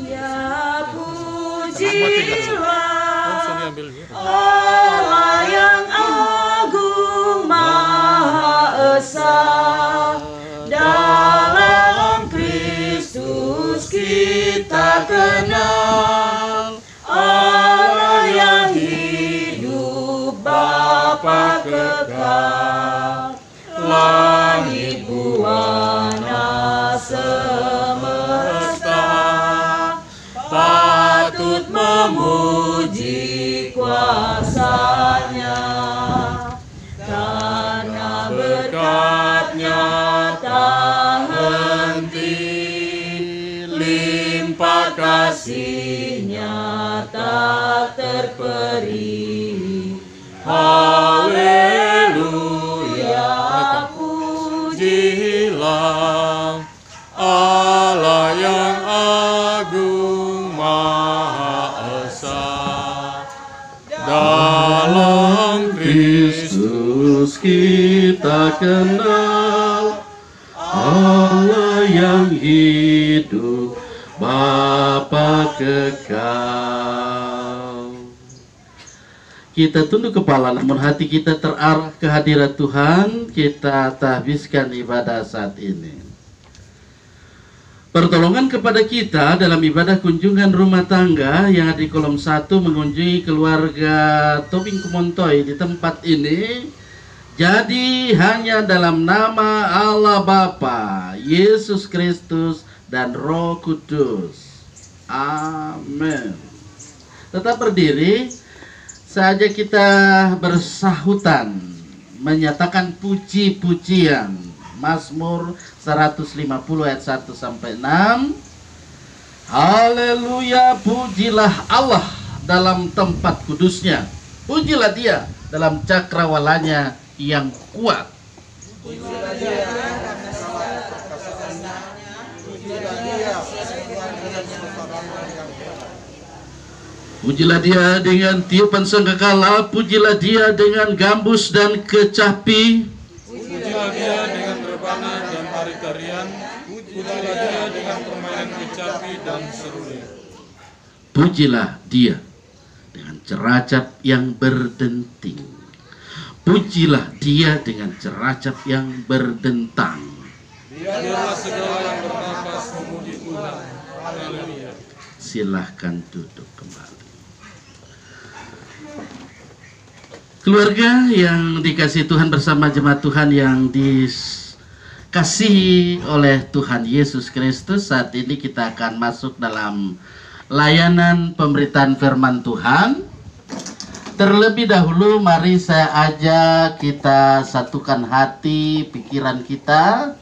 Ya pujilah Allah yang agung Maha Esa, dalam Kristus kita kenal Allah yang hidup Bapa kekal, langit buana semesta patut memuji kuasa-Nya, karena berkat-Nya tak henti, limpah kasih-Nya tak terperi. Haleluya, pujilah Allah yang agung Maha Esa, dalam Kristus kita kenal Allah yang hidup Bapa kekal. Kita tunduk kepala, namun hati kita terarah ke hadirat Tuhan. Kita tahbiskan ibadah saat ini. Pertolongan kepada kita dalam ibadah kunjungan rumah tangga yang ada di kolom 1 mengunjungi keluarga Tobing Kumontoy di tempat ini. Jadi hanya dalam nama Allah Bapa, Yesus Kristus dan Roh Kudus. Amin. Tetap berdiri saja, kita bersahutan menyatakan puji-pujian Mazmur 150 ayat 1 sampai 6. Haleluya, pujilah Allah dalam tempat kudusnya, pujilah Dia dalam cakrawalanya yang kuat. Pujilah Dia karena segala perkasaannya, pujilah Dia pujilah Dia dengan tiupan sangkakala, pujilah Dia dengan gambus dan kecapi, pujilah Dia dengan rebana dan tari-tarian, pujilah Dia dengan permainan kecapi dan seruling. Pujilah Dia dengan ceracap yang berdenting, pujilah Dia dengan ceracap yang berdentang. Biarlah segala yang bernafas memuji Tuhan. Haleluya. Silahkan duduk kembali. Keluarga yang dikasihi Tuhan bersama jemaat Tuhan yang dikasihi oleh Tuhan Yesus Kristus, saat ini kita akan masuk dalam layanan pemberitaan firman Tuhan. Terlebih dahulu mari saya ajak kita satukan hati, pikiran kita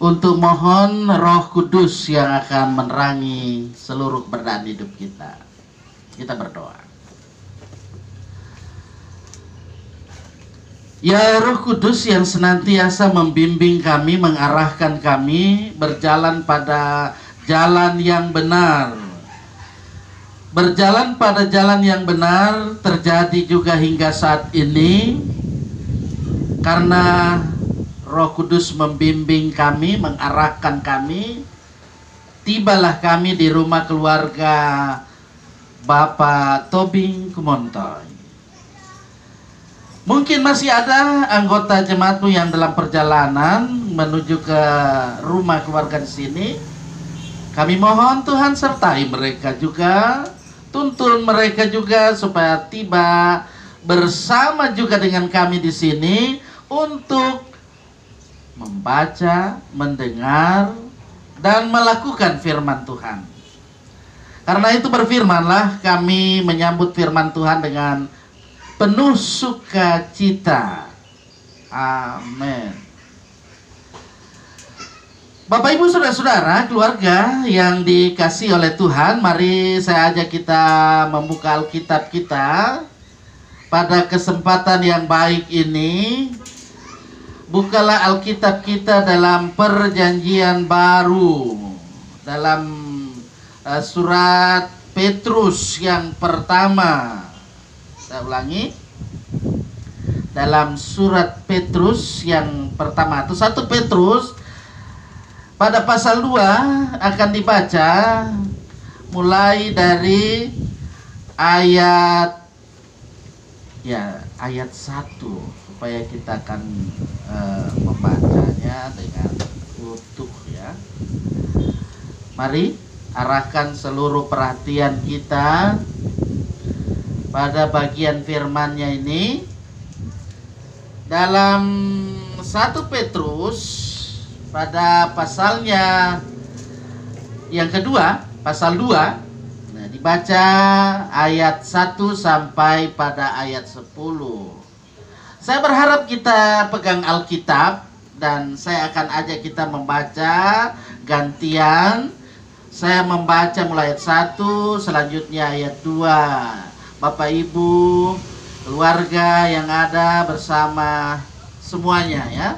untuk mohon Roh Kudus yang akan menerangi seluruh keberadaan hidup kita. Kita berdoa. Ya Roh Kudus yang senantiasa membimbing kami, mengarahkan kami berjalan pada jalan yang benar. Berjalan pada jalan yang benar terjadi juga hingga saat ini karena Roh Kudus membimbing kami, mengarahkan kami. Tibalah kami di rumah keluarga Bapak Tobing Kumontoy. Mungkin masih ada anggota jemaatmu yang dalam perjalanan menuju ke rumah keluarga di sini. Kami mohon Tuhan sertai mereka juga, tuntun mereka juga supaya tiba bersama juga dengan kami di sini untuk membaca, mendengar, dan melakukan firman Tuhan. Karena itu berfirmanlah, kami menyambut firman Tuhan dengan penuh sukacita. Amin. Bapak Ibu Saudara-saudara, keluarga yang dikasihi oleh Tuhan, mari saya ajak kita membuka Alkitab kita. Pada kesempatan yang baik ini, bukalah Alkitab kita dalam Perjanjian Baru, dalam surat Petrus yang pertama. Saya ulangi, dalam surat Petrus yang pertama, itu 1 Petrus pada pasal 2 akan dibaca mulai dari ayat 1, supaya kita akan membacanya dengan utuh ya. Mari arahkan seluruh perhatian kita pada bagian firman-Nya ini dalam 1 Petrus pada pasalnya yang kedua, pasal 2. Nah, dibaca ayat 1 sampai pada ayat 10. Saya berharap kita pegang Alkitab dan saya akan ajak kita membaca gantian. Saya membaca mulai ayat 1, selanjutnya ayat 2. Bapak Ibu, keluarga yang ada bersama semuanya ya,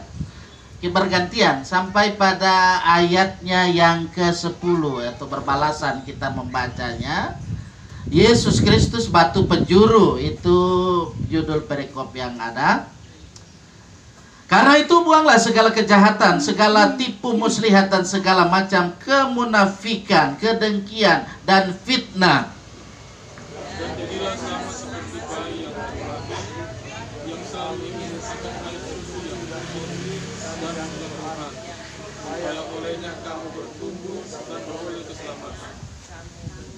bergantian sampai pada ayatnya yang ke-10 atau berbalasan kita membacanya. Yesus Kristus batu penjuru, itu judul perikop yang ada. Karena itu buanglah segala kejahatan, segala tipu muslihat dan segala macam kemunafikan, kedengkian dan fitnah. Dan jadilah sama seperti bayi yang terlatih, yang selalu ingin menghasilkan air susu yang murni dan kelembupan, supaya olehnya kamu bertumbuh dan beroleh keselamatan.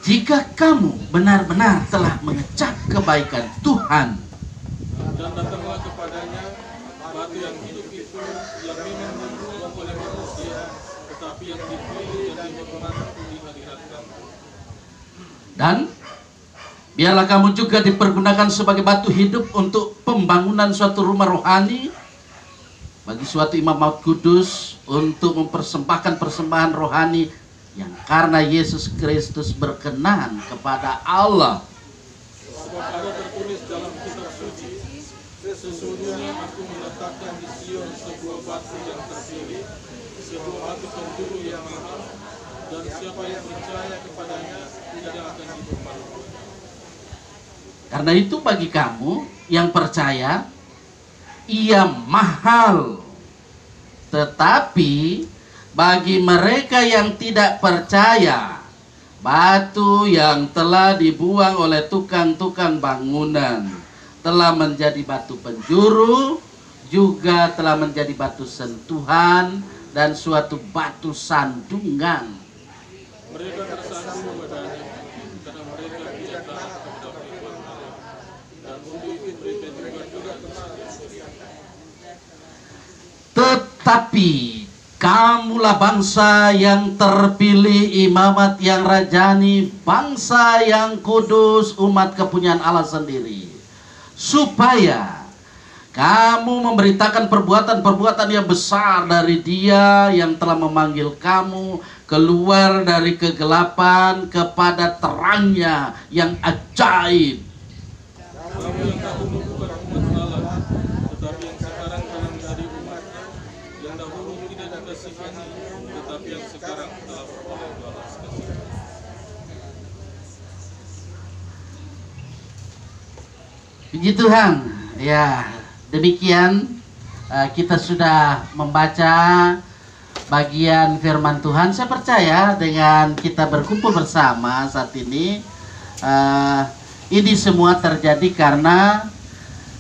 Jika kamu benar-benar telah mengecap kebaikan Tuhan, Dan datanglah kepadanya batu yang hidup itu, yang memang dibuang oleh manusia, tetapi yang dipilih jadi hormat di hadirat kamu. dan biarlah kamu juga dipergunakan sebagai batu hidup untuk pembangunan suatu rumah rohani bagi suatu imamat kudus, untuk mempersembahkan persembahan rohani yang karena Yesus Kristus berkenan kepada Allah. Sebab ada tertulis dalam kitab suci, sesungguhnya aku meletakkan di Sion sebuah batu yang terpilih, sebuah batu penjuru yang mahal, dan siapa yang percaya kepadanya tidak akan dipermalukan. Karena itu bagi kamu yang percaya, ia mahal. Tetapi bagi mereka yang tidak percaya, batu yang telah dibuang oleh tukang-tukang bangunan telah menjadi batu penjuru, juga telah menjadi batu sentuhan dan suatu batu sandungan. Mereka tersandung padanya karena mereka tidak taat kepada firman Allah, dan untuk itu mereka juga tersandung. Tetapi kamulah bangsa yang terpilih, imamat yang rajani, bangsa yang kudus, umat kepunyaan Allah sendiri, supaya kamu memberitakan perbuatan-perbuatan yang besar dari Dia yang telah memanggil kamu keluar dari kegelapan kepada terangnya yang ajaib. Kamu yang dahulu bukan umat Allah, tetapi yang sekarang telah menjadi umatnya, yang dahulu tidak dikasihani, tetapi yang sekarang telah beroleh balas kasih. Puji Tuhan. Ya, demikian kita sudah membaca bagian firman Tuhan. Saya percaya dengan kita berkumpul bersama saat ini semua terjadi karena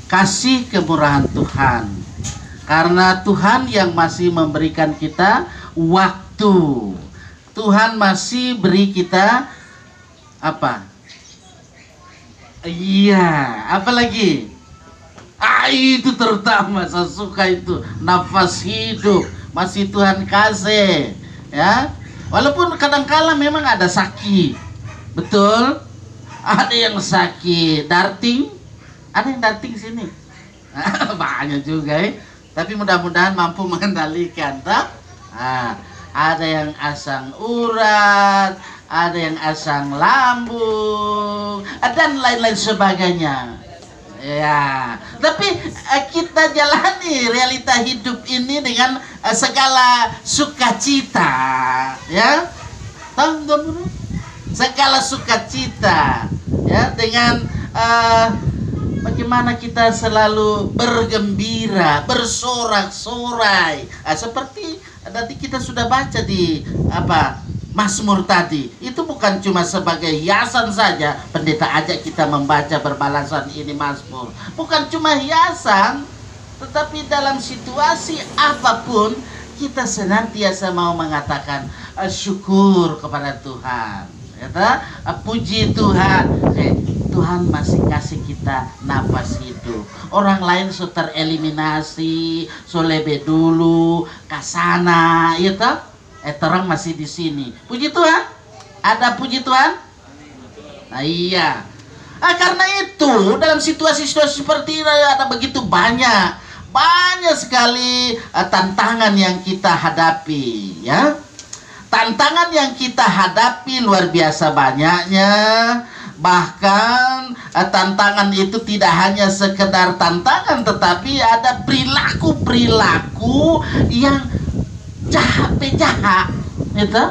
kasih kemurahan Tuhan. Karena Tuhan yang masih memberikan kita waktu. Tuhan masih beri kita apa? Iya, apa lagi? Itu terutama saya suka itu, nafas hidup masih Tuhan kasih, ya. Walaupun kadang-kala memang ada sakit, betul? Ada yang sakit, darting, ada yang darting sini, banyak juga ya. Tapi mudah-mudahan mampu mengendalikan, tak? Ada yang asam urat, ada yang asam lambung, dan lain-lain sebagainya. Ya, tapi kita jalani realita hidup ini dengan segala sukacita, ya. Tahu nggak? Segala sukacita, ya, dengan bagaimana kita selalu bergembira, bersorak-sorai, seperti Tadi kita sudah baca di Mazmur tadi. Itu bukan cuma sebagai hiasan saja. Pendeta ajak kita membaca berbalasan ini Mazmur. Bukan cuma hiasan, tetapi dalam situasi apapun kita senantiasa mau mengatakan syukur kepada Tuhan. Puji Tuhan. Tuhan masih kasih kita nafas hidup. Orang lain sudah tereliminasi, lebih dulu kasana, ya toh? Terang masih di sini. Puji Tuhan. Ada puji Tuhan? Nah, iya. Karena itu dalam situasi-situasi seperti ini ada begitu banyak sekali tantangan yang kita hadapi, ya. Tantangan yang kita hadapi luar biasa banyaknya. Bahkan tantangan itu tidak hanya sekedar tantangan, tetapi ada perilaku-perilaku yang jahat, gitu.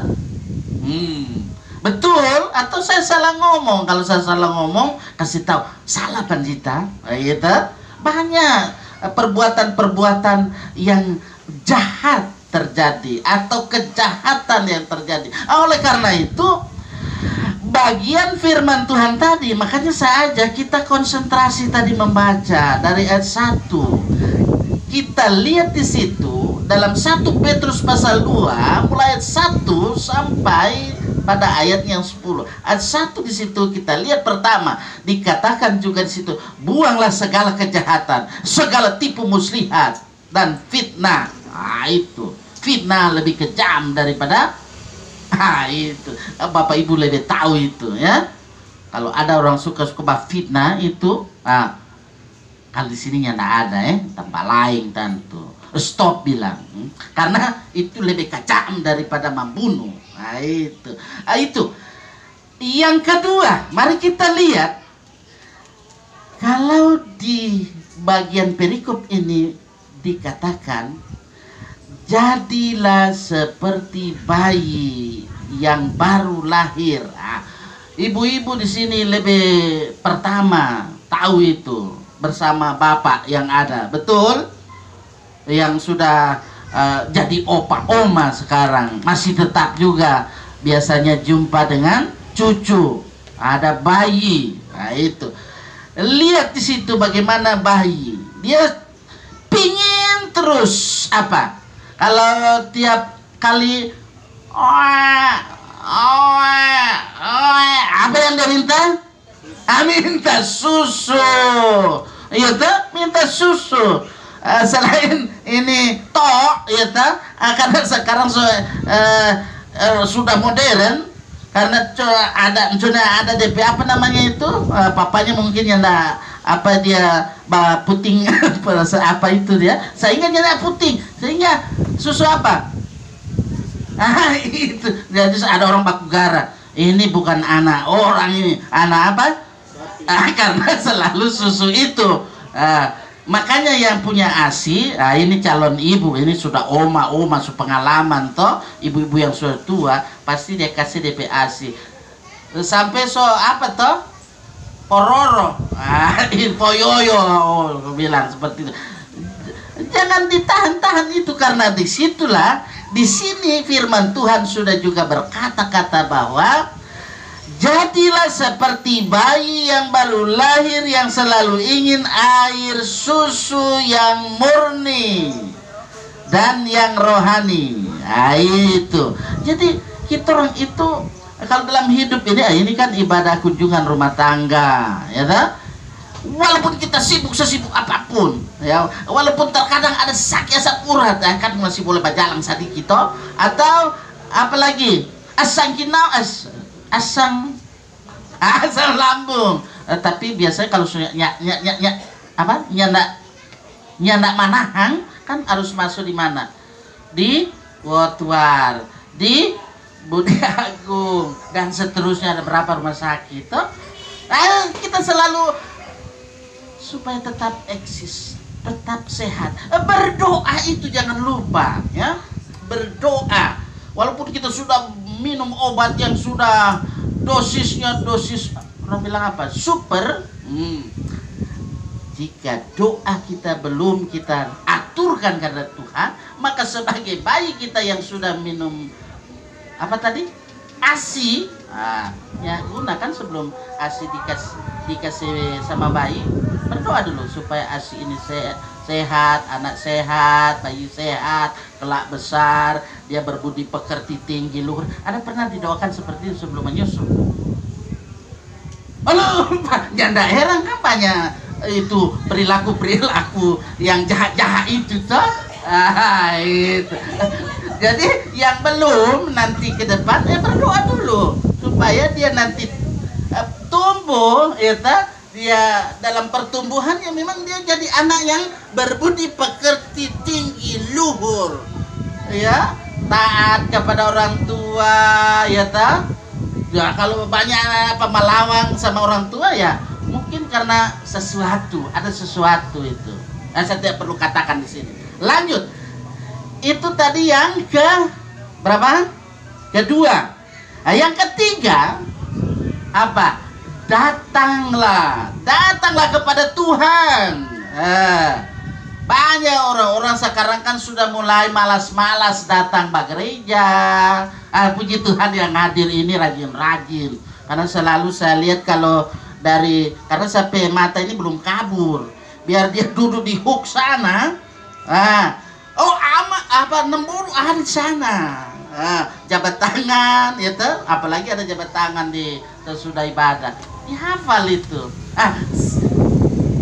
Betul atau saya salah ngomong? Kalau saya salah ngomong, kasih tahu salah Panjita, gitu. Banyak perbuatan-perbuatan yang jahat terjadi atau kejahatan yang terjadi. Oleh karena itu, bagian firman Tuhan tadi, makanya saya ajak kita konsentrasi tadi membaca dari ayat 1. Kita lihat di situ dalam 1 Petrus pasal 2 mulai ayat 1 sampai pada ayat yang 10. Ayat 1 di situ kita lihat pertama dikatakan juga di situ, buanglah segala kejahatan, segala tipu muslihat dan fitnah. Itu fitnah lebih kejam daripada itu. Bapak Ibu lebih tahu itu, ya. Kalau ada orang suka-suka fitnah itu, kalau di sininya tidak ada, tempat lain tentu. Stop bilang, karena itu lebih kejam daripada membunuh. Itu. Yang kedua, mari kita lihat kalau di bagian perikop ini dikatakan, jadilah seperti bayi yang baru lahir. Ibu-ibu di sini lebih pertama tahu itu bersama bapak yang ada, betul? Yang sudah jadi opa oma sekarang masih tetap juga biasanya jumpa dengan cucu, ada bayi. Itu lihat di situ bagaimana bayi dia pingin terus kalau tiap kali apa yang dia minta? Minta susu. Iya tuh, minta susu. Selain ini karena sekarang sudah modern, karena ada DP apa namanya itu, papanya mungkin yang dia puting apa itu dia, sehingga dia puting, sehingga susu apa? Itu jadi ada orang baku gara, ini bukan anak orang, ini anak apa? Karena selalu susu itu. Makanya yang punya ASI, ini calon ibu, ini sudah oma pengalaman toh, ibu-ibu yang sudah tua pasti dia kasih DP ASI sampai apa toh, pororo, poyoyo, bilang seperti itu. Jangan ditahan-tahan itu, karena disitulah, di sini firman Tuhan sudah juga berkata-kata bahwa jadilah seperti bayi yang baru lahir yang selalu ingin air susu yang murni dan yang rohani. Itu. Jadi kita orang itu kalau dalam hidup ini kan ibadah kunjungan rumah tangga, ya tak? Walaupun kita sesibuk apapun, ya, walaupun terkadang ada sakit urat, kan masih boleh berjalan sedikit, atau apalagi asam lambung. Tapi biasanya kalau nyandak manahang kan harus masuk di mana? Di Wotwar, di Budi Agung, dan seterusnya. Ada berapa rumah sakit toh? Kita selalu supaya tetap eksis, tetap sehat, berdoa itu jangan lupa, ya. Berdoa walaupun kita sudah minum obat yang sudah dosisnya orang bilang apa, super, jika doa kita belum kita aturkan kepada Tuhan, Maka sebagai bayi kita yang sudah minum apa tadi? ASI, ya gunakan sebelum ASI dikasih sama bayi, berdoa dulu supaya ASI ini sehat, anak sehat, bayi sehat, kelak besar, dia berbudi pekerti tinggi luhur. Ada pernah didoakan seperti itu sebelum menyusu? Jangan heran kan banyak itu perilaku yang jahat-jahat itu toh. Itu. Jadi yang belum nanti ke depan berdoa dulu supaya dia nanti tumbuh, dia dalam pertumbuhannya memang dia jadi anak yang berbudi pekerti tinggi luhur, ya, taat kepada orang tua, ya ta. Ya kalau banyak melawang sama orang tua ya mungkin karena ada sesuatu itu. Saya tidak perlu katakan di sini. Lanjut. Itu tadi yang ke berapa? Kedua. Nah, yang ketiga apa? Datanglah kepada Tuhan. Banyak orang-orang sekarang kan sudah mulai malas-malas datang ke gereja. Puji Tuhan yang hadir ini rajin-rajin. Karena selalu saya lihat kalau karena sampai mata ini belum kabur. Biar dia duduk di hook sana. Nembur di sana. Jabat tangan, itu, apalagi ada jabat tangan di sesudah ibadah. Dihafal itu.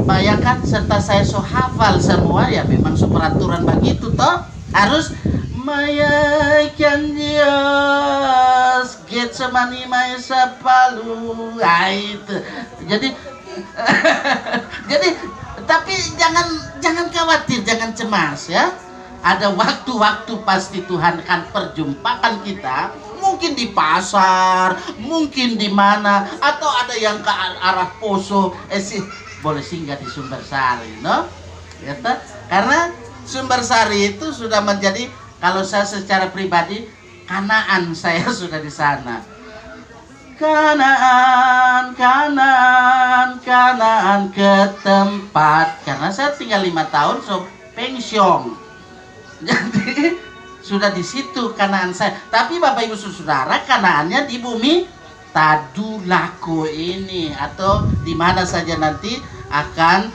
Bayangkan serta saya hafal semua ya memang peraturan begitu toh. Harus Mayakan Dios Getsemani Maesa Palu. Itu. Jadi tapi jangan khawatir, jangan cemas ya. Ada waktu-waktu pasti Tuhan akan perjumpakan kita, mungkin di pasar, mungkin di mana, atau ada yang ke arah Poso, boleh singgah di Sumbersari, no? Ya, karena Sumbersari itu sudah menjadi, kalau saya secara pribadi, Kanaan saya sudah di sana. Kanaan ke tempat, karena saya tinggal 5 tahun, pensiun. Jadi sudah di situ Kanaan saya. Tapi Bapak Ibu Saudara, Kanaannya di bumi Tadulako ini, atau di mana saja nanti akan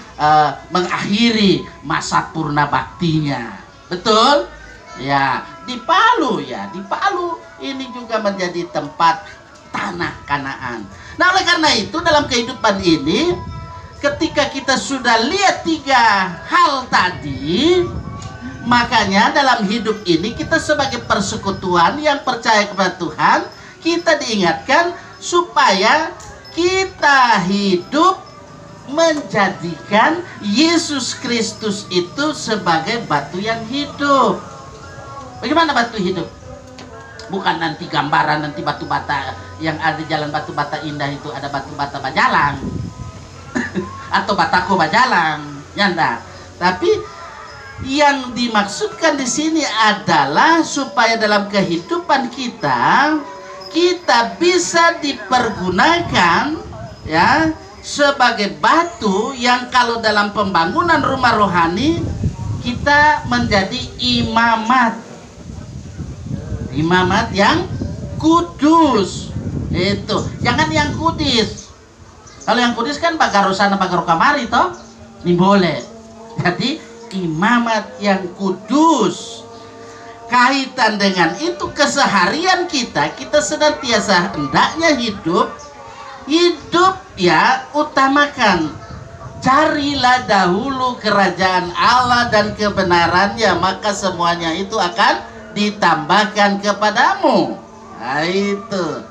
mengakhiri masa purna baktinya. Betul? Ya, di Palu ya, di Palu ini juga menjadi tempat tanah Kanaan. Nah, oleh karena itu dalam kehidupan ini, ketika kita sudah lihat 3 hal tadi, makanya dalam hidup ini kita sebagai persekutuan yang percaya kepada Tuhan, kita diingatkan supaya kita hidup menjadikan Yesus Kristus itu sebagai batu yang hidup. Bagaimana batu hidup? Bukan nanti gambaran nanti batu bata yang ada di jalan batu bata indah itu ada batu bata Bajalang atau Batako Bajalang, ya enggak. Tapi yang dimaksudkan di sini adalah supaya dalam kehidupan kita bisa dipergunakan ya sebagai batu yang kalau dalam pembangunan rumah rohani kita menjadi imamat yang kudus. Itu jangan yang kudis. Kalau yang kudis kan bagarosana bagarokamari toh ini boleh. Jadi imamat yang kudus. Kaitan dengan itu keseharian kita senantiasa hendaknya hidup ya, utamakan, carilah dahulu kerajaan Allah dan kebenarannya, maka semuanya itu akan ditambahkan kepadamu. Nah, itu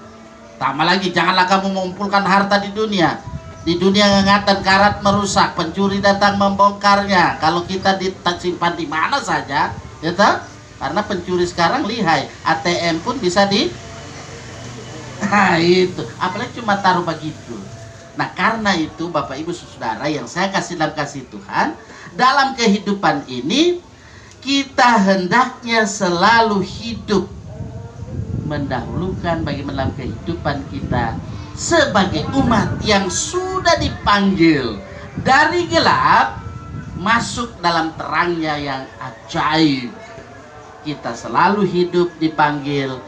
tambah lagi, janganlah kamu mengumpulkan harta di dunia. Di dunia ngangatan karat merusak, pencuri datang membongkarnya. Kalau kita disimpan di mana saja, ya toh? Karena pencuri sekarang lihai, ATM pun bisa itu. Apalagi cuma taruh begitu. Nah, karena itu Bapak Ibu Saudara yang saya kasih dalam kasih Tuhan, dalam kehidupan ini kita hendaknya selalu hidup mendahulukan bagaimana dalam kehidupan kita sebagai umat yang sudah dipanggil dari gelap masuk dalam terangnya yang ajaib. kita selalu hidup dipanggil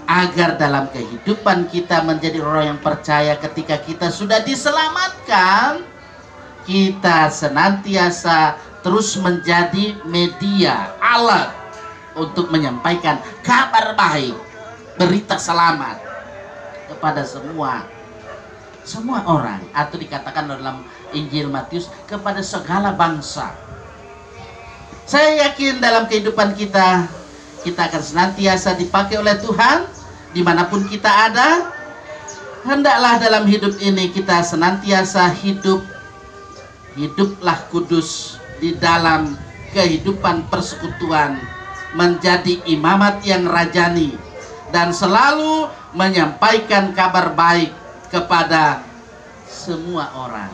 agar dalam kehidupan kita menjadi orang yang percaya. Ketika kita sudah diselamatkan, kita senantiasa terus menjadi media, alat untuk menyampaikan kabar baik, berita selamat kepada semua orang, atau dikatakan dalam Injil Matius, kepada segala bangsa. Saya yakin dalam kehidupan kita akan senantiasa dipakai oleh Tuhan dimanapun kita ada. Hendaklah dalam hidup ini kita senantiasa hiduplah kudus di dalam kehidupan persekutuan, menjadi imamat yang rajani dan selalu menyampaikan kabar baik kepada semua orang,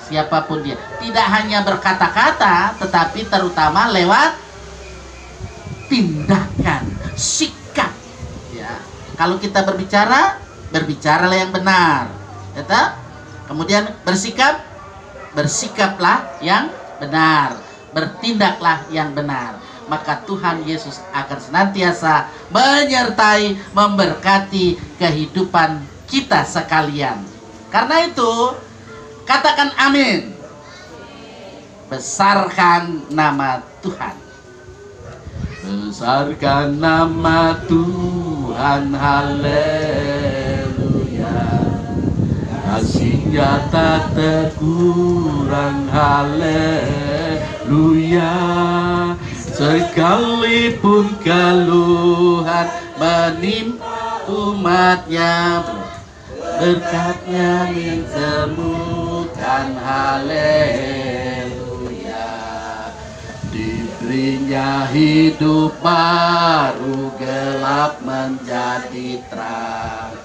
siapapun dia. Tidak hanya berkata-kata, tetapi terutama lewat tindakan, sikap. Ya, kalau kita berbicara, berbicaralah yang benar. Tetap. Kemudian bersikaplah yang benar, bertindaklah yang benar. Maka Tuhan Yesus akan senantiasa menyertai, memberkati kehidupan kita sekalian. Karena itu, katakan amin. Besarkan nama Tuhan. Besarkan nama Tuhan, haleluya. Kasih-Nya tak terkurang, haleluya. Sekalipun keluhan menimpa umat-Nya, berkat-Nya ditemukan, haleluya. Diberinya hidup baru, gelap menjadi terang.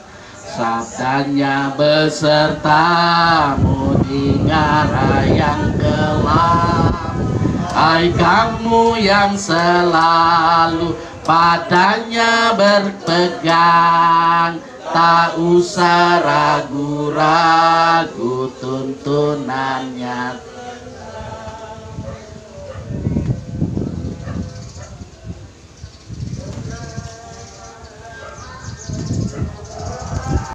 Sabdanya besertamu di ngara yang gelap. Hai kamu yang selalu padanya berpegang, tak usah ragu-ragu tuntunannya